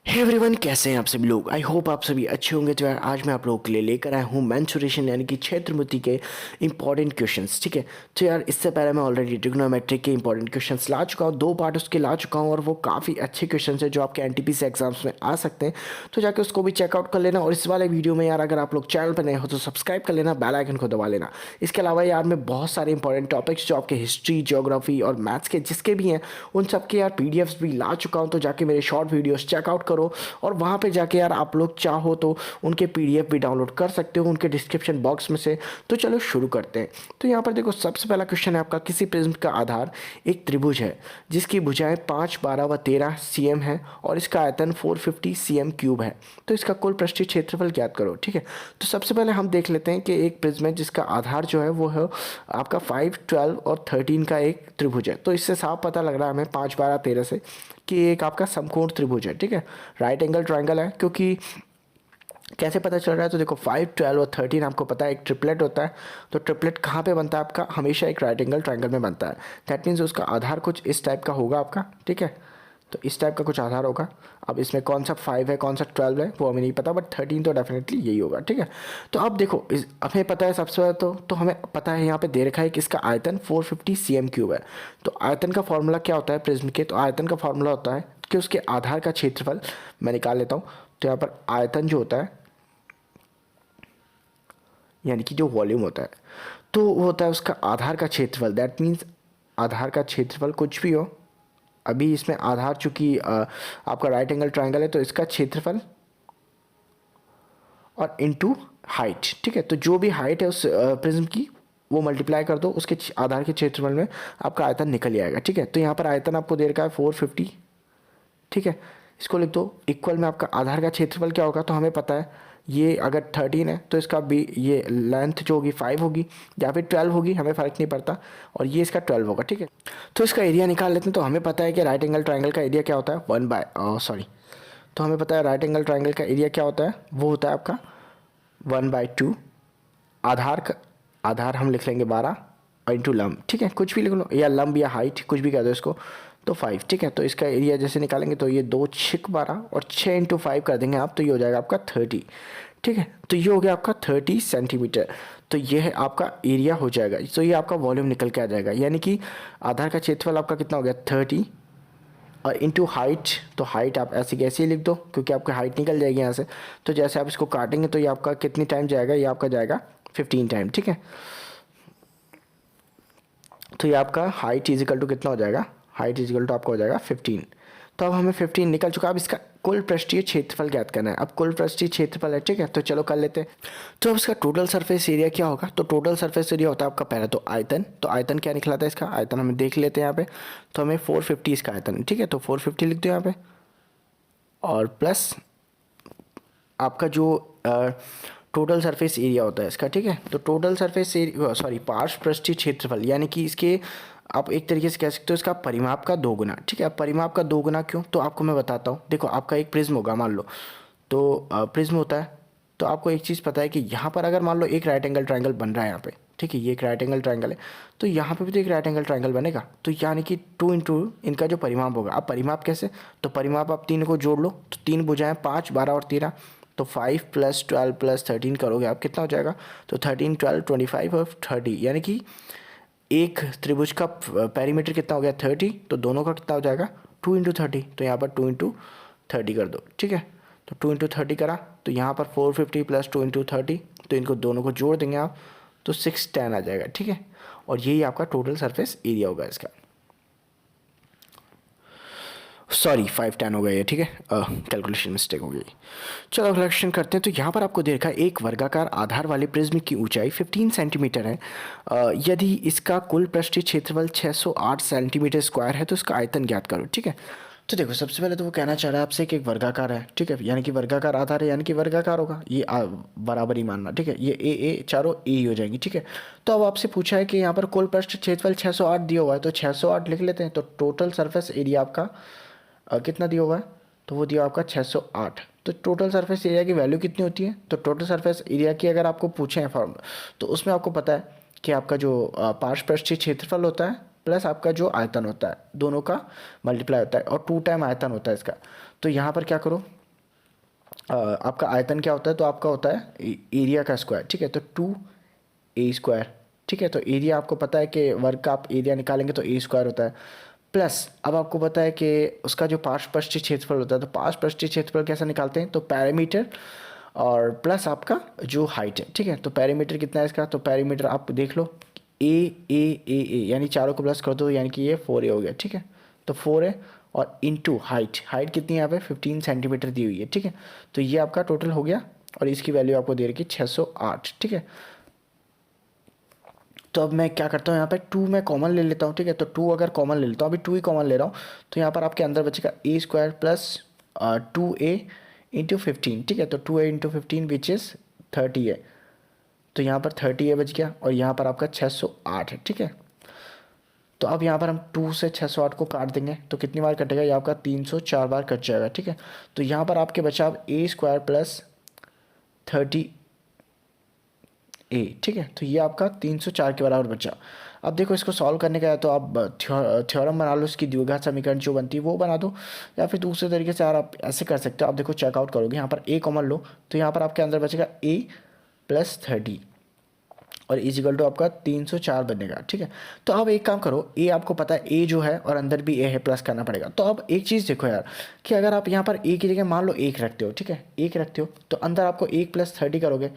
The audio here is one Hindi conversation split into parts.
हे एवरीवन, कैसे हैं आप सभी लोग। आई होप आप सभी अच्छे होंगे। तो यार आज मैं आप लोगों के लिए लेकर आया हूँ मेंसुरेशन यानी कि क्षेत्रमिति के इंपॉर्टेंट क्वेश्चंस। ठीक है, तो यार इससे पहले मैं ऑलरेडी ट्रिग्नोमेट्रिक के इंपॉर्टेंट क्वेश्चंस ला चुका हूँ, 2 पार्ट उसके ला चुका हूँ और वो काफ़ी अच्छे क्वेश्चंस हैं जो आपके एनटीपीसी एग्जाम्स में आ सकते हैं। तो जाके उसको भी चेकआउट कर लेना। और इस वाले वीडियो में यार अगर आप लोग चैनल पर नए हो तो सब्सक्राइब कर लेना, बेल आइकन को दबा लेना। इसके अलावा यार मैं बहुत सारे इंपॉर्टेंट टॉपिक्स जो आपके हिस्ट्री, ज्योग्राफी और मैथ्स के जिसके भी हैं उन सब के यार पीडीएफ्स भी ला चुका हूँ। तो जाके मेरे शॉर्ट वीडियोस चेकआउट करो और वहाँ पे जाके यार आप लोग चाहो तो उनके पीडीएफ भी डाउनलोड कर सकते हो उनके डिस्क्रिप्शन बॉक्स में से। तो चलो शुरू करते हैं। तो यहाँ पर देखो, सबसे पहला क्वेश्चन है आपका, किसी प्रिज्म का आधार एक त्रिभुज है जिसकी भुजाएं 5, 12 व 13 सीएम है और इसका आयतन 450 सीएम क्यूब है। तो इसका कुल पृष्ठीय क्षेत्रफल ज्ञात करो। ठीक है, तो सबसे पहले हम देख लेते हैं कि एक प्रिज्म है जिसका आधार जो है वो है आपका 5, 12 और 13 का एक त्रिभुज है। तो इससे साफ पता लग रहा है हमें 5, 12, 13 से कि एक आपका समकोण त्रिभुज है। ठीक है, राइट एंगल ट्रायंगल है। क्योंकि कैसे पता चल रहा है, तो देखो 5, 12 और 13 आपको पता है एक ट्रिपलेट होता है। तो ट्रिपलेट कहाँ पे बनता है आपका, हमेशा एक राइट एंगल ट्रायंगल में बनता है। दैट मीन्स उसका आधार कुछ इस टाइप का होगा आपका। ठीक है, तो इस टाइप का कुछ आधार होगा। अब इसमें कौन सा 5 है कौन सा 12 है वो हमें नहीं पता, बट 13 तो डेफिनेटली यही होगा। ठीक है, तो अब देखो हमें पता है सबसे पहले तो हमें पता है यहाँ पे दे रखा है कि इसका आयतन 450 सीएम क्यूब है। तो आयतन का फॉर्मूला क्या होता है प्रिज्म के, तो आयतन का फॉर्मूला होता है कि उसके आधार का क्षेत्रफल मैं निकाल लेता हूँ। तो यहाँ पर आयतन जो होता है यानी कि जो वॉल्यूम होता है तो वो होता है उसका आधार का क्षेत्रफल। दैट मीन्स आधार का क्षेत्रफल कुछ भी हो, अभी इसमें आधार चूंकि आपका राइट एंगल ट्रायंगल है तो इसका क्षेत्रफल और इनटू हाइट। ठीक है, तो जो भी हाइट है उस प्रिज्म की वो मल्टीप्लाई कर दो, उसके आधार के क्षेत्रफल में आपका आयतन निकल जाएगा। ठीक है, तो यहाँ पर आयतन आपको दे रखा है 450। ठीक है, इसको लिख दो इक्वल में आपका आधार का क्षेत्रफल क्या होगा, तो हमें पता है ये अगर 13 है तो इसका भी ये लेंथ जो होगी 5 होगी या फिर 12 होगी, हमें फ़र्क नहीं पड़ता। और ये इसका 12 होगा। ठीक है, तो इसका एरिया निकाल लेते हैं। तो हमें पता है कि राइट एंगल ट्रायंगल का एरिया क्या होता है, तो हमें पता है राइट एंगल ट्रायंगल का एरिया क्या होता है, वो होता है आपका 1/2 आधार का, आधार हम लिख लेंगे 12 और इंटू लंब। ठीक है, कुछ भी लिख लो, या लंब या हाइट कुछ भी कह दो इसको, तो 5। ठीक है, तो इसका एरिया जैसे निकालेंगे तो ये 2 6 12 और 6 इंटू 5 कर देंगे आप, तो ये हो जाएगा आपका 30। ठीक है, तो ये हो गया आपका 30 सेंटीमीटर। तो ये है आपका एरिया हो जाएगा। तो ये आपका वॉल्यूम निकल के आ जाएगा, यानी कि आधार का क्षेत्रफल आपका कितना हो गया 30 और इंटू हाइट। तो हाइट आप ऐसे कैसे ही लिख दो क्योंकि आपकी हाइट निकल जाएगी यहाँ से। तो जैसे आप इसको काटेंगे तो ये आपका कितनी टाइम जाएगा, ये आपका जाएगा 15 टाइम। ठीक है, तो ये आपका हाइट इजिकल टू कितना हो जाएगा, हाइट इजिकल टू आपका हो जाएगा 15। तो अब हमें 15 निकल चुका। अब इसका कुल पृष्ठीय क्षेत्रफल ज्ञात करना है। अब कुल पृष्ठीय क्षेत्रफल है। ठीक है, तो चलो कर लेते हैं। तो अब इसका टोटल सरफेस एरिया क्या होगा, तो टोटल सरफेस एरिया होता है आपका पहला तो आयतन। तो आयतन क्या निकला था इसका, आयतन हमें देख लेते हैं यहाँ पे। तो हमें 450 इसका आयतन है। ठीक है, तो 450 लिख दो यहाँ पे और प्लस आपका जो टोटल सरफेस एरिया होता है इसका। ठीक है, तो टोटल सरफेस एरिया पार्श्व पृष्ठीय क्षेत्रफल यानी कि इसके आप एक तरीके से कह सकते हो इसका परिमाप का 2 गुना। ठीक है, अब परिमाप का 2 गुना क्यों, तो आपको मैं बताता हूँ। देखो आपका एक प्रिज्म होगा मान लो, तो प्रिज्म होता है तो आपको एक चीज़ पता है कि यहाँ पर अगर मान लो एक राइट एंगल ट्रायंगल बन रहा है यहाँ पे। ठीक है, ये एक राइट एंगल ट्रायंगल है तो यहाँ पे भी तो एक राइट एंगल ट्रायंगल बनेगा। तो यानी कि 2 इंटू इनका जो परिमाप होगा। अब परिमाप कैसे, तो परिमाप आप 3 को जोड़ लो, तो 3 भुजाएं 5, 12 और 13। तो 5 + 12 + 13 करोगे आप कितना हो जाएगा, तो 13, 12, 25 और 30, यानी कि एक त्रिभुज का पेरीमीटर कितना हो गया 30। तो दोनों का कितना हो जाएगा 2 इंटू 30। तो यहाँ पर 2 इंटू 30 कर दो। ठीक है, तो 2 इंटू 30 करा तो यहाँ पर 450 + 2 इंटू 30, तो इनको दोनों को जोड़ देंगे आप तो 610 आ जाएगा। ठीक है, और यही आपका टोटल सरफेस एरिया होगा इसका। 510 हो गया ये। ठीक है, कैलकुलेशन मिस्टेक हो गई। चलो अगला क्वेश्चन करते हैं। तो यहाँ पर आपको दे रखा है एक वर्गाकार आधार वाले प्रिज्म की ऊंचाई 15 सेंटीमीटर है। यदि इसका कुल पृष्ठीय क्षेत्रफल 608 सेंटीमीटर स्क्वायर है तो इसका आयतन ज्ञात करो। ठीक है, तो देखो सबसे पहले तो वो कहना चाह रहा है आपसे कि एक वर्गाकार है। ठीक है, यानी कि वर्गाकार आधार है यानी कि वर्गाकार होगा, ये बराबर ही मानना। ठीक है, ये ए चारों ए ही हो जाएंगी। ठीक है, तो अब आपसे पूछा है कि यहाँ पर कुल पृष्ठ क्षेत्रफल 608 दिया हुआ है, तो 608 लिख लेते हैं। तो टोटल सरफेस एरिया आपका कितना दिया हुआ है, तो वो दिया आपका 608। तो टोटल सरफेस एरिया की वैल्यू कितनी होती है, तो टोटल सरफेस एरिया की अगर आपको पूछे हैं फॉर्मूला, तो उसमें आपको पता है कि आपका जो पार्श्व पृष्ठीय क्षेत्रफल होता है प्लस आपका जो आयतन होता है दोनों का मल्टीप्लाई होता है और 2 टाइम आयतन होता है इसका। तो यहाँ पर क्या करो, आपका आयतन क्या होता है, तो आपका होता है एरिया का स्क्वायर, ठीक है। तो 2a², ठीक है। तो एरिया आपको पता है कि वर्ग का आप एरिया निकालेंगे तो a² होता है, प्लस अब आपको पता है कि उसका जो पार्श्वपृष्ठीय क्षेत्रफल होता है, तो पार्श्वपृष्ठीय क्षेत्रफल कैसे निकालते हैं, तो पैरामीटर और प्लस आपका जो हाइट है, ठीक है। तो पैरामीटर कितना है इसका, तो पैरामीटर आप देख लो ए यानी चारों को प्लस कर दो, यानी कि ये 4a हो गया, ठीक है। तो 4 है और इनटू हाइट कितनी है यहाँ पे 15 सेंटीमीटर दी हुई है, ठीक है। तो ये आपका टोटल हो गया और इसकी वैल्यू आपको दे रखी 608, ठीक है। तो अब मैं क्या करता हूँ, यहाँ पे 2 मैं कॉमन ले लेता हूँ, ठीक है। तो 2 अगर कॉमन ले लेता हूँ, अभी 2 ही कॉमन ले रहा हूँ, तो यहाँ पर आपके अंदर बचेगा a² प्लस 2a इंटू 15, ठीक है। तो 2a इंटू 15 विच इज़ 30 है, तो यहाँ पर 30a बच गया और यहाँ पर आपका 608 है, ठीक है। तो अब यहाँ पर हम 2 से 608 को काट देंगे तो कितनी बार कटेगा, ये आपका 304 बार कट जाएगा, ठीक है। तो यहाँ पर आपके बचा अब a² प्लस 30a, ठीक है। तो ये आपका 304 के बराबर बचा। अब देखो इसको सॉल्व करने का है तो आप थ्योरम बना लो, इसकी द्विघात समीकरण जो बनती है वो बना दो, या फिर दूसरे तरीके से यार आप ऐसे कर सकते हो। आप देखो चेकआउट करोगे, यहाँ पर a कॉमन लो तो यहाँ पर आपके अंदर बचेगा a प्लस 30 और इजिकल टू आपका 304 बनेगा, ठीक है। तो अब एक काम करो, ए आपको पता है ए जो है और अंदर भी ए है, प्लस करना पड़ेगा। तो अब एक चीज़ देखो यार कि अगर आप यहाँ पर ए की जगह मान लो 1 रखते हो, ठीक है, 1 रखते हो तो अंदर आपको 1 प्लस 30 करोगे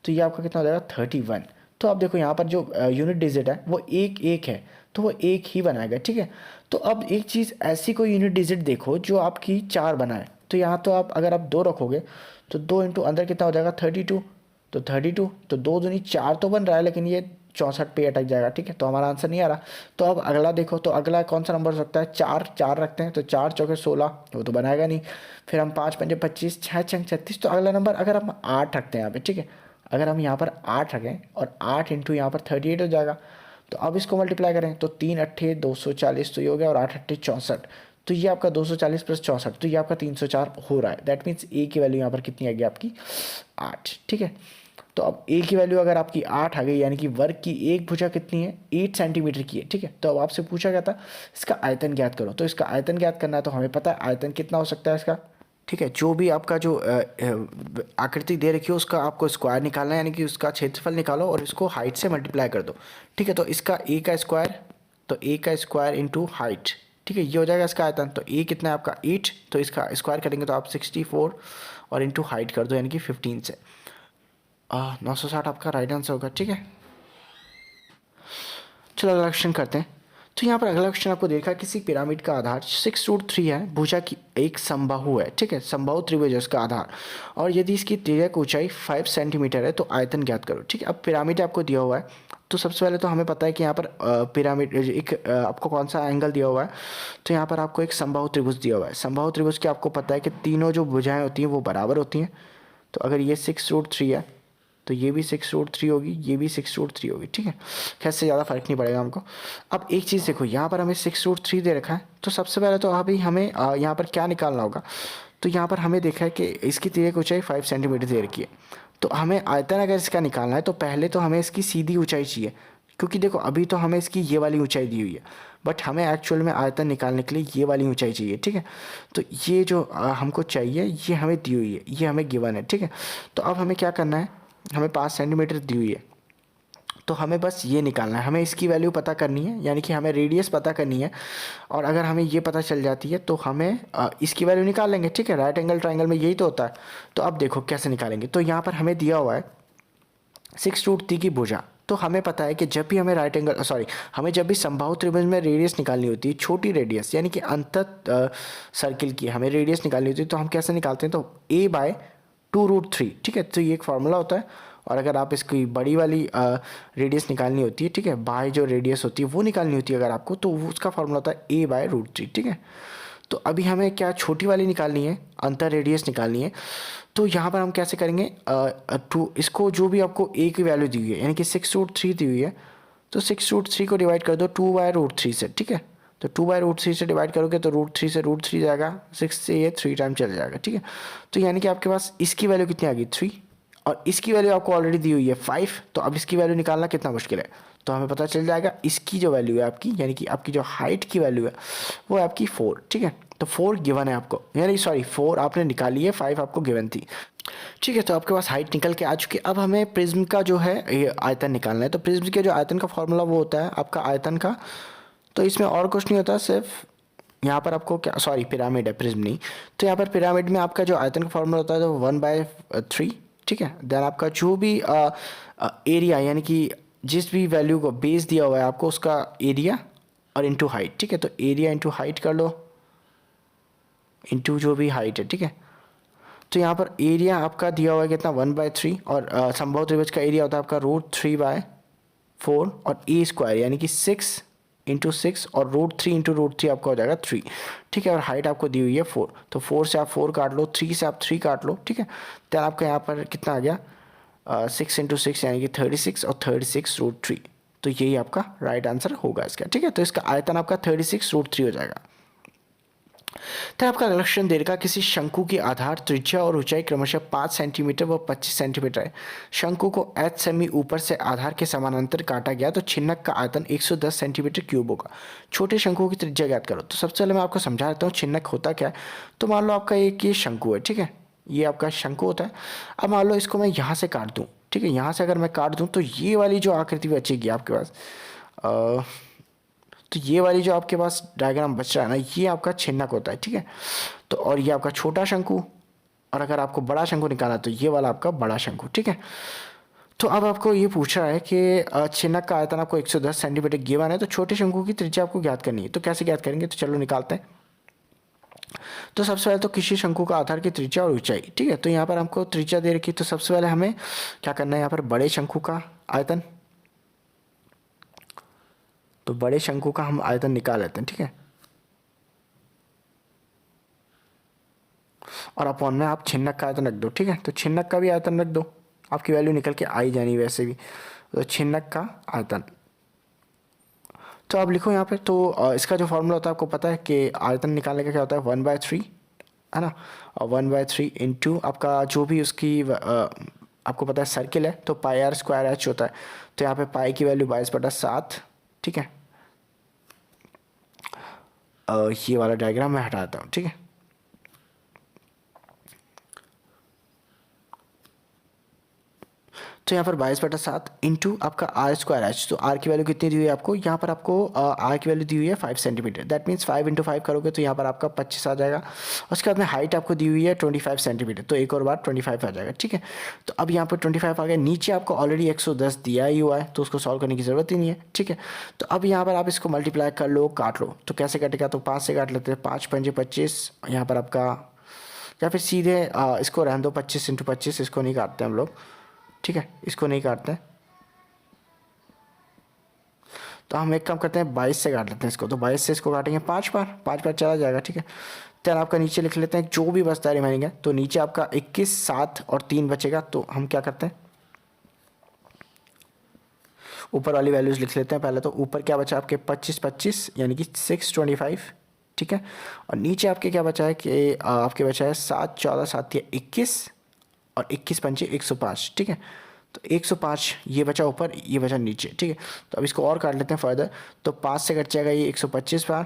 तो ये आपका कितना हो जाएगा 31। तो आप देखो यहाँ पर जो यूनिट डिजिट है वो 1 है, तो वो 1 ही बनाएगा, ठीक है। तो अब एक चीज़ ऐसी कोई यूनिट डिजिट देखो जो आपकी 4 बनाए, तो यहाँ तो आप अगर आप 2 रखोगे तो 2 इंटू अंदर कितना हो जाएगा 32, तो 32 तो 2 दूनी 4 तो बन रहा है, लेकिन ये 64 पे अटक जाएगा, ठीक है। तो हमारा आंसर नहीं आ रहा। तो अब अगला देखो, तो अगला कौन सा नंबर हो सकता है, 4 रखते हैं तो 4 चौके 16, वो तो बनाएगा नहीं। फिर हम 5 पंजे 25, 6 छंग 36, तो अगला नंबर अगर हम 8 रखते हैं यहाँ पे, ठीक है। अगर हम यहाँ पर 8 रखें और 8 इंटू यहाँ पर 38 हो जाएगा, तो अब इसको मल्टीप्लाई करें तो 3 अट्ठे 240 तो ये हो गया और 8 अट्ठे 64, तो ये आपका 240 प्लस 64, तो ये आपका 304 हो रहा है। दैट मीन्स ए की वैल्यू यहाँ पर कितनी आ गई आपकी 8, ठीक है। तो अब ए की वैल्यू अगर आपकी 8 आ गई, यानी कि वर्ग की एक भुजा कितनी है 8 सेंटीमीटर की है, ठीक है। तो अब आपसे पूछा गया था इसका आयतन ज्ञात करो, तो इसका आयतन ज्ञात करना है तो हमें पता है आयतन कितना हो सकता है इसका, ठीक है। जो भी आपका जो आकृति दे रखी हो उसका आपको स्क्वायर निकालना है, यानी कि उसका क्षेत्रफल निकालो और इसको हाइट से मल्टीप्लाई कर दो, ठीक है। तो इसका ए का स्क्वायर, तो ए का स्क्वायर इंटू हाइट, ठीक है, ये हो जाएगा इसका आयतन। तो ए कितना है आपका 8, तो इसका स्क्वायर करेंगे तो आप 64 और इंटू हाइट कर दो, यानी कि 15 से 960 आपका राइट आंसर होगा, ठीक है। चलो अगला क्वेश्चन करते हैं। तो यहाँ पर अगला क्वेश्चन आपको देखा, किसी पिरामिड का आधार 6√3 है, भुजा की एक समबाहु है, ठीक है, समबाहु त्रिभुज है उसका आधार, और यदि इसकी तिर्यक ऊंचाई 5 सेंटीमीटर है तो आयतन ज्ञात करो, ठीक है। अब पिरामिड आपको दिया हुआ है, तो सबसे पहले तो हमें पता है कि यहाँ पर पिरामिड एक आपको कौन सा एंगल दिया हुआ है, तो यहाँ पर आपको एक समबाहु त्रिभुज दिया हुआ है। समबाहु त्रिभुज के आपको पता है कि तीनों जो भुजाएं होती हैं वो बराबर होती हैं, तो अगर ये 6√3 है तो ये भी 6√3 होगी, ये भी 6√3 होगी, ठीक है। खैर से ज़्यादा फर्क नहीं पड़ेगा हमको। अब एक चीज़ देखो, यहाँ पर हमें 6√3 दे रखा है, तो सबसे पहले तो अभी हमें यहाँ पर क्या निकालना होगा, तो यहाँ पर हमें देखा है कि इसकी तिर्यक ऊंचाई 5 सेंटीमीटर दे रखी है, तो हमें आयतन अगर इसका निकालना है तो पहले तो हमें इसकी सीधी ऊंचाई चाहिए, क्योंकि देखो अभी तो हमें इसकी ये वाली ऊंचाई दी हुई है, बट हमें एक्चुअल में आयतन निकालने के लिए ये वाली ऊंचाई चाहिए, ठीक है। तो ये जो हमको चाहिए ये हमें दी हुई है, ये हमें गिवन है, ठीक है। तो अब हमें क्या करना है, हमें 5 सेंटीमीटर दी हुई है, तो हमें बस ये निकालना है, हमें इसकी वैल्यू पता करनी है, यानी कि हमें रेडियस पता करनी है, और अगर हमें ये पता चल जाती है तो हमें इसकी वैल्यू निकाल लेंगे, ठीक है। राइट एंगल ट्रायंगल में यही तो होता है। तो अब देखो कैसे निकालेंगे, तो यहाँ पर हमें दिया हुआ है 6√3 की भुजा, तो हमें पता है कि जब भी हमें हमें जब भी समबाहु त्रिभुज में रेडियस निकालनी होती है, छोटी रेडियस यानी कि अंतत सर्किल की हमें रेडियस निकालनी होती है, तो हम कैसे निकालते हैं, तो a/2√3, ठीक है। तो ये एक फार्मूला होता है, और अगर आप इसकी बड़ी वाली रेडियस निकालनी होती है, ठीक है, बाय जो रेडियस होती है वो निकालनी होती है अगर आपको, तो उसका फार्मूला होता है a/√3, ठीक है। तो अभी हमें क्या छोटी वाली निकालनी है, अंतर रेडियस निकालनी है, तो यहाँ पर हम कैसे करेंगे, इसको जो भी आपको a की वैल्यू दी हुई है, यानी कि 6√3 दी हुई है, तो 6√3 को डिवाइड कर दो 2/√3 से, ठीक है। तो 2/√3 से डिवाइड करोगे तो √3 से √3 जाएगा, 6 से ये 3 टाइम चल जाएगा, ठीक है। तो यानी कि आपके पास इसकी वैल्यू कितनी आ गई 3, और इसकी वैल्यू आपको ऑलरेडी दी हुई है 5, तो अब इसकी वैल्यू निकालना कितना मुश्किल है, तो हमें पता चल जाएगा इसकी जो वैल्यू है आपकी, यानी कि आपकी जो हाइट की वैल्यू है वो है आपकी 4, ठीक है। तो 4 गिवन है आपको, यानी सॉरी 4 आपने निकाली है, 5 आपको गिवन थी, ठीक है। तो आपके पास हाइट निकल के आ चुकी है। अब हमें प्रिज्म का जो है ये आयतन निकालना है। तो प्रिज्म के जो आयतन का फॉर्मूला वो होता है आपका आयतन का, तो इसमें और कुछ नहीं होता, सिर्फ यहाँ पर आपको क्या, सॉरी पिरामिड है, प्रिज्म नहीं। तो यहाँ पर पिरामिड में आपका जो आयतन का फॉर्मूला होता है तो 1/3, ठीक है। देन आपका जो भी एरिया, यानी कि जिस भी वैल्यू को बेस दिया हुआ है आपको उसका एरिया और इंटू हाइट, ठीक है। तो एरिया इंटू हाइट कर लो, इंटू जो भी हाइट है, ठीक है। तो यहाँ पर एरिया आपका दिया हुआ है कितना, 1/3, और संभव त्रिभुज का एरिया होता है आपका √3/4 और ए स्क्वायर यानी कि 6 इंटू 6 और √3 इंटू √3 आपका हो जाएगा 3, ठीक है। और हाइट आपको दी हुई है 4, तो 4 से आप 4 काट लो, 3 से आप 3 काट लो, ठीक है। तो आपका यहाँ पर कितना आ गया, 6 इंटू 6 यानी कि 36 और 36√3, तो यही आपका राइट आंसर होगा इसका, ठीक है। तो इसका आयतन आपका 36√3 हो जाएगा। तो आपका लक्षण दे रखा किसी शंकु की आधार त्रिज्या और ऊंचाई क्रमशः 5 सेंटीमीटर व 25 सेंटीमीटर है। शंकु को h सेमी ऊपर से आधार के समानांतर काटा गया तो छिन्नक का आयतन 110 सेंटीमीटर क्यूब होगा। छोटे शंकु की त्रिज्या ज्ञात करो। तो सबसे पहले मैं आपको समझा देता हूँ छिन्नक होता क्या है। तो मान लो आपका एक ये शंकु है, ठीक है, ये आपका शंकु होता है। अब मान लो इसको मैं यहाँ से काट दूँ, ठीक है, यहाँ से अगर मैं काट दूँ तो ये वाली जो आकृति बचेगी आपके पास, तो ये वाली जो आपके पास डायग्राम बच रहा है ना, ये आपका छिन्नक होता है, ठीक है। तो और ये आपका छोटा शंकु, और अगर आपको बड़ा शंकु निकालना तो ये वाला आपका बड़ा शंकु, ठीक है। तो अब आपको ये पूछ रहा है कि छिन्नक का आयतन आपको 110 सेंटीमीटर गिवन है, तो छोटे शंकु की त्रिज्या आपको ज्ञात करनी है। तो कैसे ज्ञात करेंगे, तो चलो निकालते हैं। तो सबसे पहले तो किसी शंकु का आधार की त्रिज्या और ऊंचाई, ठीक है। तो यहाँ पर हमको त्रिज्या दे रखी है, तो सबसे पहले हमें क्या करना है, यहाँ पर बड़े शंकु का आयतन, तो बड़े शंकु का हम आयतन निकाल लेते हैं, ठीक है। और अपॉन में आप छिन्नक का आयतन रख दो, ठीक है। तो छिन्नक का भी आयतन रख दो, आपकी वैल्यू निकल के आई जानी वैसे भी। तो छिन्नक का आयतन, तो आप लिखो यहाँ पे। तो इसका जो फॉर्मूला होता है आपको पता है कि आयतन निकालने का क्या होता है, 1/3 है ना, और 1/3 इंटू आपका जो भी उसकी आपको पता है सर्किल है तो πr² होता है। तो यहाँ पे पाई की वैल्यू 22/7, ठीक है। ये वाला डायग्राम मैं हटाता हूँ, ठीक है। तो यहाँ पर 22/7 इंटू आपका r²h, तो r की वैल्यू कितनी दी हुई है आपको, यहाँ पर आपको r की वैल्यू दी हुई है 5 सेंटीमीटर। दैट मीन्स 5 इंटू 5 करोगे तो यहाँ पर आपका 25 आ जाएगा। उसके बाद में हाइट आपको दी हुई है 25 सेंटीमीटर, तो एक और बार 25 आ जाएगा, ठीक है। तो अब यहाँ पर 25 आ गया, नीचे आपको ऑलरेडी 110 दिया ही हुआ है तो उसको सॉल्व करने की ज़रूरत ही नहीं है, ठीक है। तो अब यहाँ पर आप इसको मल्टीप्लाई कर लो, काट लो, तो कैसे कटेगा, तो 5 से काट लेते हैं, 5 पंजे 25, यहाँ पर आपका, या फिर सीधे इसको रहने दो, 25 इंटू 25, इसको नहीं काटते हम लोग, ठीक है, इसको नहीं काटते। तो हम एक काम करते हैं, 22 से काट लेते हैं इसको। तो 22 से इसको काटेंगे 5 बार, 5 बार चला जाएगा, ठीक है। तो आपका नीचे लिख लेते हैं जो भी बचता है रिमेनिंग है। तो नीचे आपका 21, 7 और 3 बचेगा। तो हम क्या करते हैं, ऊपर वाली वैल्यूज लिख लेते हैं पहले। तो ऊपर क्या बचा आपके 25 यानी कि 625, ठीक है। और नीचे आपके क्या बचा है कि आपके बचा है 7 14 7 21 और 21 पंचे 105, ठीक है। तो 105 ये बचा ऊपर, ये बचा नीचे, ठीक है। तो अब इसको और काट लेते हैं फर्दर। तो 5 से कट जाएगा ये 125 बार,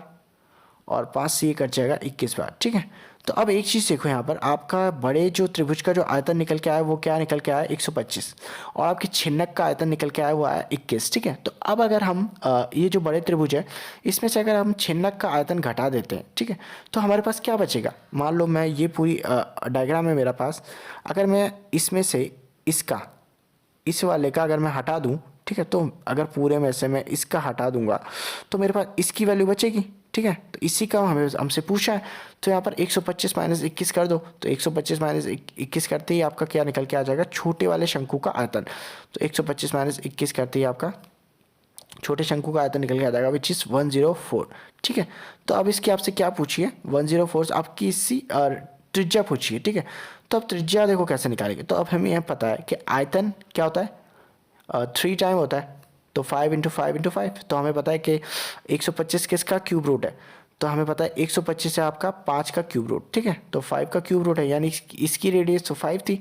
और 5 से ये कट जाएगा 21 बार, ठीक है। तो अब एक चीज़ देखो, यहाँ पर आपका बड़े जो त्रिभुज का जो आयतन निकल के आया वो क्या निकल के आया, 125, और आपकी छिन्नक का आयतन निकल के आया वो आया 21, ठीक है। तो अब अगर हम ये जो बड़े त्रिभुज है इसमें से अगर हम छिन्नक का आयतन घटा देते हैं, ठीक है, तो हमारे पास क्या बचेगा। मान लो मैं ये पूरी डायग्राम है मेरा पास, अगर मैं इसमें से इसका, इस वाले का अगर मैं हटा दूँ, ठीक है, तो अगर पूरे में से मैं इसका हटा दूंगा तो मेरे पास इसकी वैल्यू बचेगी, ठीक है। तो इसी का हमें हमसे पूछा है। तो यहाँ पर 125 माइनस 21 कर दो। तो 125 माइनस 21 करते ही आपका क्या निकल के आ जाएगा, छोटे वाले शंकु का आयतन। तो 125 माइनस 21 करते ही आपका छोटे शंकु का आयतन निकल के आ जाएगा, विच इज़ 104, ठीक है। तो अब इसकी आपसे क्या पूछिए, 104 आपकी इसी त्रिज्या पूछिए, ठीक है। तो अब त्रिज्या देखो कैसे निकालेंगे। तो अब हमें यह पता है कि आयतन क्या होता है, 3 टाइम होता है। तो 5 इंटू 5 इंटू 5, तो हमें पता है कि 125 किसका क्यूब रूट है। तो हमें पता है 125 है आपका 5 का क्यूब रूट, ठीक है। तो 5 का क्यूब रूट है यानी इसकी रेडियस तो 5 थी।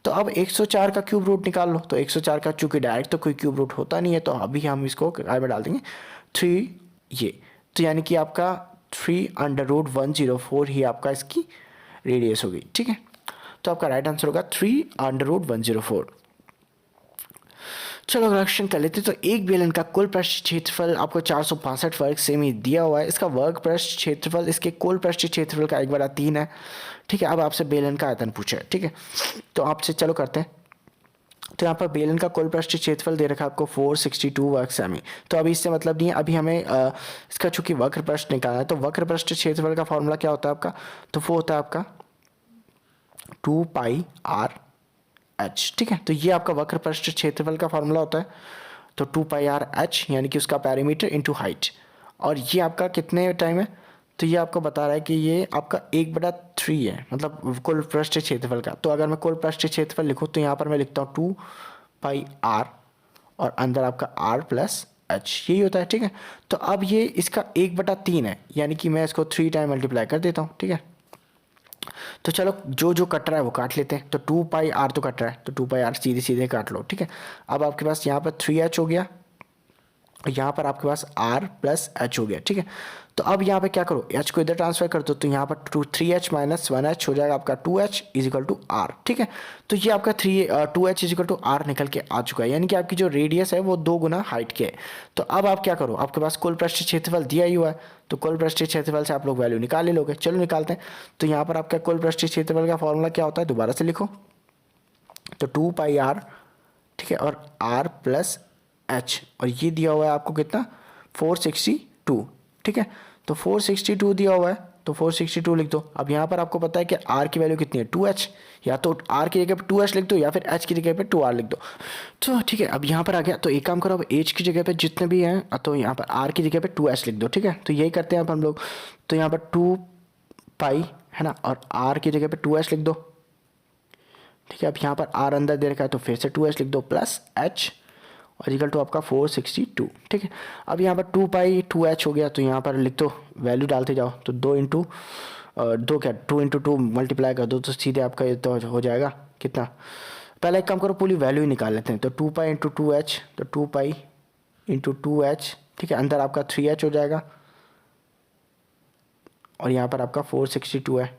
तो अब 104 का क्यूब रूट निकाल लो। तो 104 का चूंकि डायरेक्ट तो कोई क्यूब रूट होता नहीं है, तो अभी हम इसको काय में डाल देंगे 3 ये। तो यानी कि आपका 3√104 ही आपका इसकी रेडियस होगी, ठीक है। तो आपका राइट आंसर होगा 3√104। चलो अगला क्वेश्चन कर लेते हैं। तो एक बेलन का कुल पृष्ठ क्षेत्रफल आपको 465 वर्ग सेमी दिया हुआ है। इसका वर्ग पृष्ठ क्षेत्रफल इसके कुल पृष्ठ क्षेत्रफल का 1/3 है, ठीक है। अब आपसे बेलन का आयतन पूछा है, ठीक है। तो आपसे चलो करते हैं। तो यहाँ पर बेलन का कुल पृष्ठ क्षेत्रफल दे रखा है आपको 462 वर्ग सेमी। तो अभी इससे मतलब नहीं है, अभी हमें इसका चूंकि वक्र पृष्ठ निकालना है। तो वक्र पृष्ठ क्षेत्रफल का फॉर्मूला क्या होता है आपका? तो वो होता है आपका 2πr/h, ठीक है। तो ये आपका वक्र पृष्ठ क्षेत्रफल का फॉर्मूला होता है। तो 2πr/h यानी कि उसका पैरामीटर इंटू हाइट। और ये आपका कितने टाइम है? तो ये आपको बता रहा है कि ये आपका 1/3 है, मतलब कुल पृष्ठ क्षेत्रफल का। तो अगर मैं कुल पृष्ठ क्षेत्रफल लिखूँ तो यहाँ पर मैं लिखता हूँ 2πr और अंदर आपका r+h, यही होता है, ठीक है। तो अब ये इसका 1/3 है, यानी कि मैं इसको 3 टाइम मल्टीप्लाई कर देता हूँ, ठीक है। तो चलो जो जो कट रहा है वो काट लेते हैं। तो 2πr तो कट रहा है, तो 2πr सीधे सीधे काट लो, ठीक है। अब आपके पास यहाँ पर 3h हो गया, यहाँ पर आपके पास r+h हो गया, ठीक है। तो अब यहाँ पे क्या करो, h को इधर ट्रांसफर कर दो। तो यहाँ पर 3h - 1h हो जाएगा आपका 2h = r, ठीक है। तो ये आपका 2h = r निकल के आ चुका है, यानी कि आपकी जो रेडियस है वो 2 गुना हाइट के है। तो अब आप क्या करो, आपके पास कुल पृष्ठ क्षेत्रफल दिया ही हुआ है, तो कुल पृष्ठ क्षेत्रफल से आप लोग वैल्यू निकाल ले लोगे। चलो निकालते हैं। तो यहाँ पर आपका कुल पृष्ठ क्षेत्रफल का फॉर्मूला क्या होता है, दोबारा से लिखो। तो 2πr, ठीक है, और r+h, और ये दिया हुआ है आपको कितना, 462, ठीक है। तो 462 दिया हुआ है, तो 462 लिख दो। अब यहाँ पर आपको पता है कि r की वैल्यू कितनी है, 2h। या तो r की जगह पे 2h लिख दो या फिर h की जगह पे 2r लिख दो। तो ठीक है, अब यहाँ पर आ गया। तो एक काम करो, अब h की जगह पे जितने भी हैं तो यहाँ पर r की जगह पे 2h लिख दो, ठीक है। तो यही करते हैं अब हम लोग। तो यहाँ पर 2π है ना, और r की जगह पे 2h लिख दो, ठीक है। अब यहाँ पर r अंदर दे रखा है तो फिर से 2h लिख दो प्लस h और इक्वल टू आपका 462, ठीक है। अब यहाँ पर 2π 2h हो गया, तो यहाँ पर लिख दो, वैल्यू डालते जाओ। तो 2 × 2 मल्टीप्लाई कर दो तो सीधे आपका ये तो हो जाएगा कितना। पहले एक काम करो, पूरी वैल्यू ही निकाल लेते हैं। तो 2π × 2h, तो 2π × 2h, ठीक है। अंदर आपका 3h हो जाएगा और यहाँ पर आपका 462 है,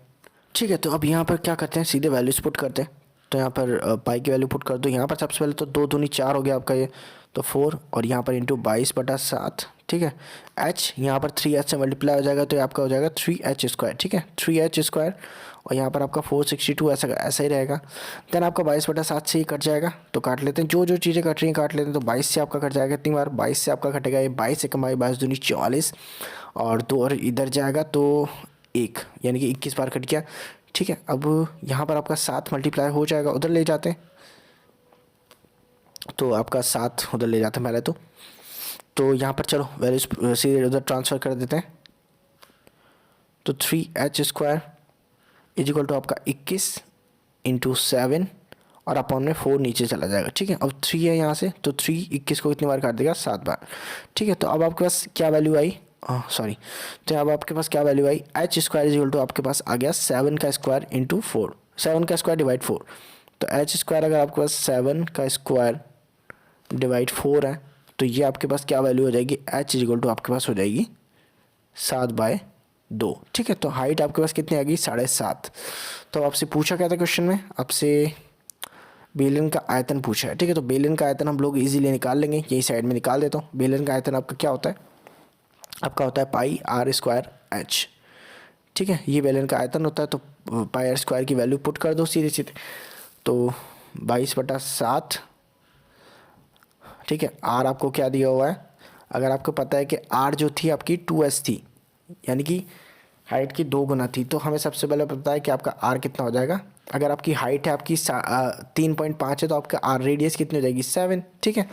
ठीक है। तो अब यहाँ पर क्या करते हैं, सीधे वैल्यूज पुट करते हैं। तो यहाँ पर पाई की वैल्यू पुट कर दो। यहाँ पर सबसे पहले तो 2 दूनी 4 हो गया आपका ये, तो 4, और यहाँ पर इंटू 22/7, ठीक है। h यहाँ पर 3h से मल्टीप्लाई हो जाएगा, तो ये आपका हो जाएगा 3h², ठीक है, 3h²। और यहाँ पर आपका 462 ऐसा ही रहेगा। देन आपका 22/7 से ही कट जाएगा, तो काट लेते हैं। जो जो चीज़ें कट रही हैं काट लेते हैं। तो 22 से आपका कट जाएगा कितनी बार, 22 से आपका कटेगा ये 22 से 22 दूनी 44, और 2 और इधर जाएगा तो 1, यानी कि 21 बार कट गया, ठीक है। अब यहाँ पर आपका 7 मल्टीप्लाई हो जाएगा, उधर ले जाते हैं। तो आपका 7 उधर ले जाते हैं पहले तो यहाँ पर चलो वैल्यूज सीधे उधर ट्रांसफ़र कर देते हैं। तो 3h² इक्वल टू आपका 21 × 7 और अपॉन में 4 नीचे चला जाएगा, ठीक है। अब 3 है यहाँ से, तो 3 21 को कितनी बार काट देगा, 7 बार, ठीक है। तो अब आपके पास क्या वैल्यू आई, सॉरी, तो अब आपके पास क्या value I, h² equal to आपके पास आ गया 7 का स्क्वायर इंटू 4, 7 का स्क्वायर डिवाइड 4। तो h² अगर आपके पास 7 का स्क्वायर डिवाइड 4 है, तो ये आपके पास क्या वैल्यू हो जाएगी, h इक्वल टू आपके पास हो जाएगी 7/2, ठीक है। तो हाइट आपके पास कितनी आ गई, 7.5। तो आपसे पूछा क्या था क्वेश्चन में, आपसे बेलन का आयतन पूछा है, ठीक है। तो बेलन का आयतन हम लोग इजीली निकाल लेंगे, यही साइड में निकाल देता हूँ। बेलन का आयतन आपका क्या होता है, आपका होता है πr²h, ठीक है। ये बेलन का आयतन होता है। तो πr² की वैल्यू पुट कर दो सीधे सीधे। तो 22/7, ठीक है। r आपको क्या दिया हुआ है, अगर आपको पता है कि r जो थी आपकी 2h थी, यानी कि हाइट की 2 गुना थी, तो हमें सबसे पहले पता है कि आपका r कितना हो जाएगा। अगर आपकी हाइट है आपकी 3.5 है, तो आपका r रेडियस कितनी हो जाएगी, 7, ठीक है।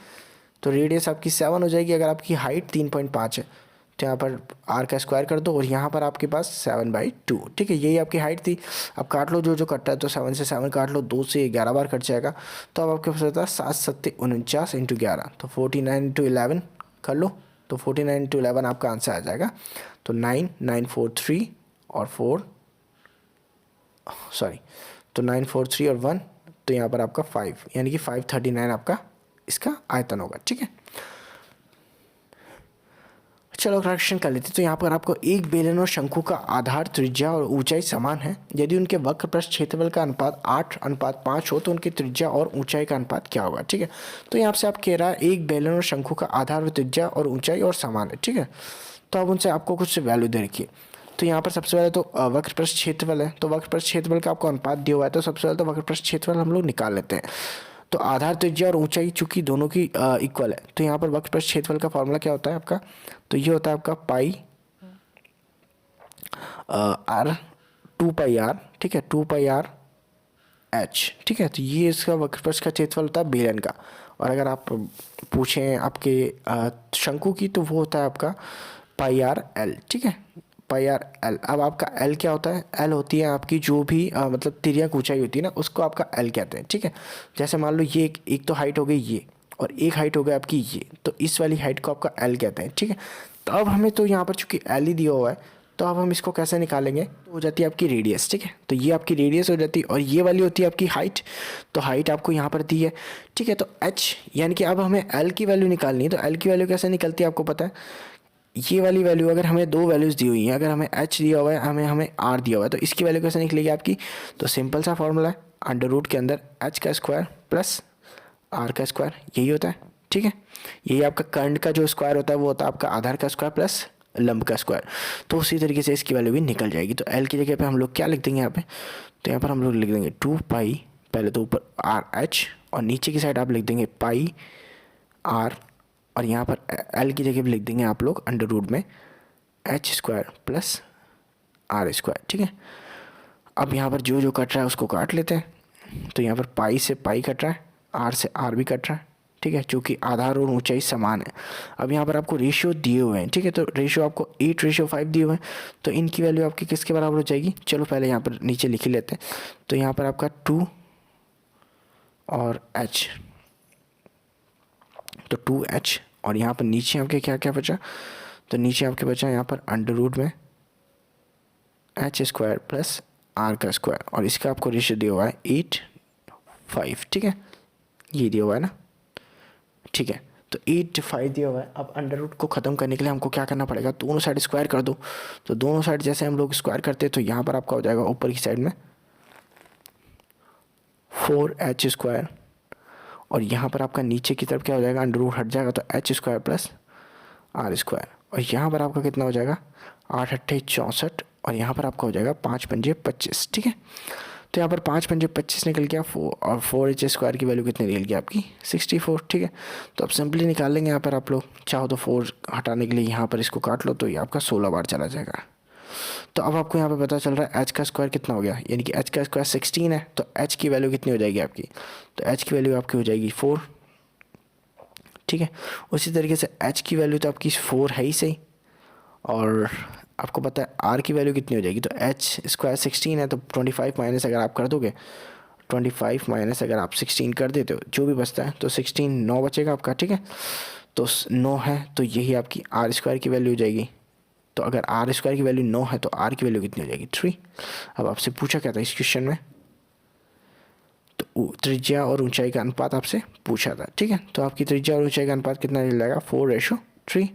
तो रेडियस आपकी 7 हो जाएगी अगर आपकी हाइट 3.5 है। तो यहाँ पर r का स्क्वायर कर दो और यहाँ पर आपके पास 7/2, ठीक है। यही आपकी हाइट थी। अब काट लो जो जो कटता है, तो 7 से 7 काट लो, 2 से 11 बार कट जाएगा। तो अब आपके पास होता है 7 × 7 = 49 × 11, तो 49 × 11 कर लो, तो 49 इंटू 11 आपका आंसर आ जाएगा। तो 9, 9, 4, 3 और 4, सॉरी, तो 9, 4, 3 और 1, तो यहाँ पर आपका 5, यानी कि 539 आपका इसका आयतन होगा। ठीक है, चलो करेक्शन कर लेते हैं। तो यहाँ पर आपको एक बेलन और शंकु का आधार, त्रिज्या और ऊंचाई समान है। यदि उनके वक्र पृष्ठ क्षेत्रफल का अनुपात 8:5 हो तो उनकी त्रिज्या और ऊंचाई का अनुपात क्या होगा। ठीक है, तो यहाँ से आप कह रहा है एक बेलन और शंकु का आधार और त्रिज्या और ऊंचाई और समान है। ठीक है, तो अब उनसे आपको कुछ वैल्यू दे रखिए। तो यहाँ पर सबसे पहले तो वक्र पृष्ठ क्षेत्रफल है, तो वक्र पृष्ठ क्षेत्रफल का आपको अनुपात दिया हुआ है, तो सबसे पहले तो वक्र पृष्ठ क्षेत्रफल हम लोग निकाल लेते हैं। तो आधार, त्रिज्या और ऊंचाई चूंकि दोनों की इक्वल है, तो यहाँ पर वक्र पृष्ठ क्षेत्रफल का फॉर्मूला क्या होता है आपका, तो ये होता है आपका पाई आर, 2πr, ठीक है, 2πr h। ठीक है, तो ये इसका वक्र पृष्ठ का क्षेत्रफल होता है बेलन का। और अगर आप पूछें आपके शंकु की, तो वो होता है आपका पाई आर एल। ठीक है, पाई आर एल। अब आपका एल क्या होता है, एल होती है आपकी जो भी मतलब तिर्यक ऊंचाई होती है ना, उसको आपका एल कहते हैं। ठीक है, जैसे मान लो ये एक तो हाइट हो गई ये, और एक हाइट हो गई आपकी ये, तो इस वाली हाइट को आपका एल कहते हैं। ठीक है, तो अब हमें तो यहाँ पर चूंकि एल ही दिया हुआ है, तो अब हम इसको कैसे निकालेंगे, तो हो जाती है आपकी रेडियस। ठीक है, तो ये आपकी रेडियस हो जाती है, और ये वाली होती है आपकी हाइट, तो हाइट आपको यहाँ पर दी है। ठीक है, तो h, यानी कि अब हमें l की वैल्यू निकालनी है। तो l की वैल्यू कैसे निकलती है आपको पता है, ये वाली वैल्यू अगर हमें दो वैल्यूज़ दी हुई हैं, अगर हमें h दिया हुआ है, हमें r दिया हुआ है, तो इसकी वैल्यू कैसे निकलेगी आपकी, तो सिंपल सा फॉर्मूला है, अंडर रूट के अंदर h का स्क्वायर प्लस r का स्क्वायर, यही होता है। ठीक है, यही आपका कर्ण का जो स्क्वायर होता है वो होता है आपका आधार का स्क्वायर प्लस लंब का स्क्वायर। तो उसी तरीके से इसकी वैल्यू भी निकल जाएगी। तो एल की जगह पे हम लोग क्या लिख देंगे यहाँ पे, तो यहाँ पर हम लोग लिख देंगे 2π, पहले तो ऊपर आर एच, और नीचे की साइड आप लिख देंगे पाई आर, और यहाँ पर एल की जगह पे लिख देंगे आप लोग अंडर रूट में h square plus r square. ठीक है, अब यहाँ पर जो जो कट रहा है उसको काट लेते हैं। तो यहाँ पर पाई से पाई कट रहा है, आर से आर भी कट रहा है। ठीक है, चूँकि आधार और ऊंचाई समान है। अब यहाँ पर आपको रेशियो दिए हुए हैं। ठीक है, तो रेशियो आपको 8:5 दिए हुए हैं, तो इनकी वैल्यू आपकी किसके बराबर हो जाएगी, चलो पहले यहाँ पर नीचे लिख ही लेते हैं। तो यहाँ पर आपका 2 और h, तो 2h, और यहाँ पर नीचे आपके क्या क्या बचा, तो नीचे आपके बचा यहाँ पर अंडर रूट में एच स्क्वायर प्लस आर का स्क्वायर, और इसका आपको रेशियो दिया हुआ है 8:5। ठीक है, ये दिया हुआ है ना। ठीक है, तो 8:5 दिया हुआ है। अब अंडर रूट को ख़त्म करने के लिए हमको क्या करना पड़ेगा, दोनों साइड स्क्वायर कर दो। तो दोनों साइड जैसे हम लोग स्क्वायर करते हैं, तो यहाँ पर आपका हो जाएगा ऊपर की साइड में 4h स्क्वायर, और यहाँ पर आपका नीचे की तरफ क्या हो जाएगा, अंडर रूट हट जाएगा, तो h square plus r square, और यहाँ पर आपका कितना हो जाएगा 8×8 64, और यहाँ पर आपका हो जाएगा 5×5 25। ठीक है, तो यहाँ पर 5×5 25 निकल गया, 4 और 4h स्क्वायर की वैल्यू कितनी निकल गई आपकी 64। ठीक है, तो अब सिंपली निकाल लेंगे। यहाँ पर आप लोग चाहो तो 4 हटाने के लिए यहाँ पर इसको काट लो, तो ये आपका 16 बार चला जाएगा। तो अब आपको यहाँ पे पता चल रहा है h का स्क्वायर कितना हो गया, यानी कि h का स्क्वायर 16 है, तो h की वैल्यू कितनी हो जाएगी आपकी, तो h की वैल्यू आपकी हो जाएगी 4। ठीक है, उसी तरीके से h की वैल्यू तो आपकी 4 है ही सही, और आपको पता है r की वैल्यू कितनी हो जाएगी, तो h स्क्वायर 16 है, तो 25 माइनस अगर आप कर दोगे, 25 माइनस अगर आप 16 कर देते हो, जो भी बचता है, तो 16 9 बचेगा आपका। ठीक है, तो 9 है, तो यही आपकी r स्क्वायर की वैल्यू हो जाएगी। तो अगर r स्क्वायर की वैल्यू 9 है, तो r की वैल्यू कितनी हो जाएगी 3। अब आपसे पूछा क्या था इस क्वेश्चन में, तो त्रिज्या और ऊंचाई का अनुपात आपसे पूछा था। ठीक है, तो आपकी त्रिज्या और ऊंचाई का अनुपात कितना मिल जाएगा 4:3।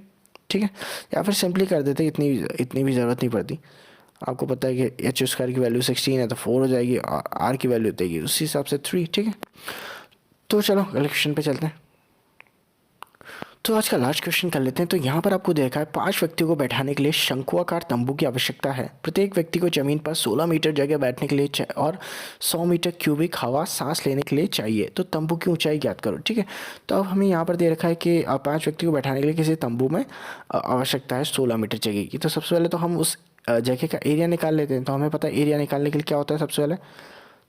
ठीक है, या फिर सिंपली कर देते, इतनी भी ज़रूरत नहीं पड़ती। आपको पता है कि एच स्क्वायर की वैल्यू 16 है, तो 4 हो जाएगी, और आर की वैल्यू देगी उसी हिसाब से 3। ठीक है, तो चलो अगले क्वेश्चन पे चलते हैं। तो आज का लास्ट क्वेश्चन कर लेते हैं। तो यहाँ पर आपको देखा है 5 व्यक्तियों को बैठाने के लिए शंकुआकार तंबू की आवश्यकता है। प्रत्येक व्यक्ति को जमीन पर 16 मीटर जगह बैठने के लिए और 100 मीटर क्यूबिक हवा सांस लेने के लिए चाहिए। तो तंबू की ऊंचाई ज्ञात करो। ठीक है, तो अब हमें यहाँ पर दे रखा है कि 5 व्यक्ति को बैठाने के लिए किसी तंबू में आवश्यकता है 16 मीटर जगह की। तो सबसे पहले तो हम उस जगह का एरिया निकाल लेते हैं। तो हमें पता है एरिया निकालने के लिए क्या होता है, सबसे पहले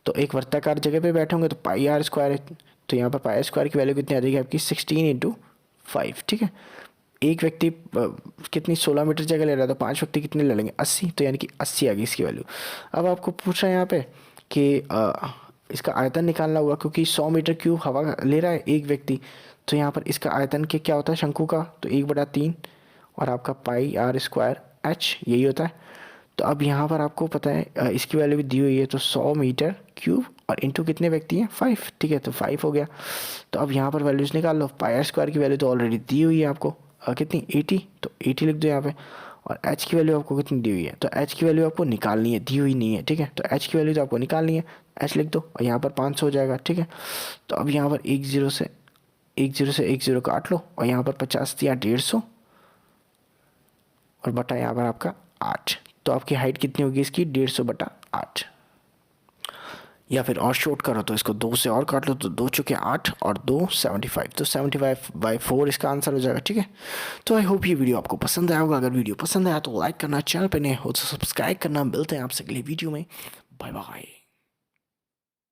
तो एक वर्ताकार जगह पे बैठे होंगे, तो पाई आर स्क्वायर है। तो यहाँ पर पाई आर स्क्वायर की वैल्यू कितनी आ जाएगी आपकी 16×5। ठीक है, एक व्यक्ति कितनी 16 मीटर जगह ले रहा है, तो 5 व्यक्ति कितने ले लेंगे 80, तो यानी कि 80 आ गई इसकी वैल्यू। अब आपको पूछ रहा है यहाँ पे कि इसका आयतन निकालना होगा क्योंकि 100 मीटर क्यूब हवा ले रहा है एक व्यक्ति। तो यहाँ पर इसका आयतन के क्या होता है शंकु का, तो 1/3 और आपका पाई आर स्क्वायर एच यही होता है। तो अब यहाँ पर आपको पता है इसकी वैल्यू भी दी हुई है, तो 100 मीटर क्यूब और इंटू कितने व्यक्ति हैं 5, ठीक है, तो 5 हो गया। तो अब यहाँ पर वैल्यूज़ निकाल लो। पाई आर स्क्वायर की वैल्यू तो ऑलरेडी दी हुई है आपको कितनी 80, तो 80 लिख दो यहाँ पे। और एच की वैल्यू आपको कितनी दी हुई है, तो एच की वैल्यू आपको निकालनी है, दी हुई नहीं है, ठीक है। तो एच की वैल्यू तो आपको निकालनी है, एच लिख दो और यहाँ पर 500 हो जाएगा, ठीक है। तो अब यहाँ पर एक जीरो से एक जीरो काट लो और यहाँ पर 50 दिया 150 और बटा यहाँ पर आपका 8। तो आपकी हाइट कितनी होगी इसकी 150/8। या फिर और शॉर्ट करो तो इसको 2 से और काट लो, तो 2 चुके 8 और 2 75, तो 75/4 इसका आंसर हो जाएगा, ठीक है। तो आई होप ये वीडियो आपको पसंद आया होगा। अगर वीडियो पसंद आया तो लाइक करना, चैनल पे नए हो तो सब्सक्राइब करना। मिलते हैं आपसे अगले वीडियो में, बाय बाय।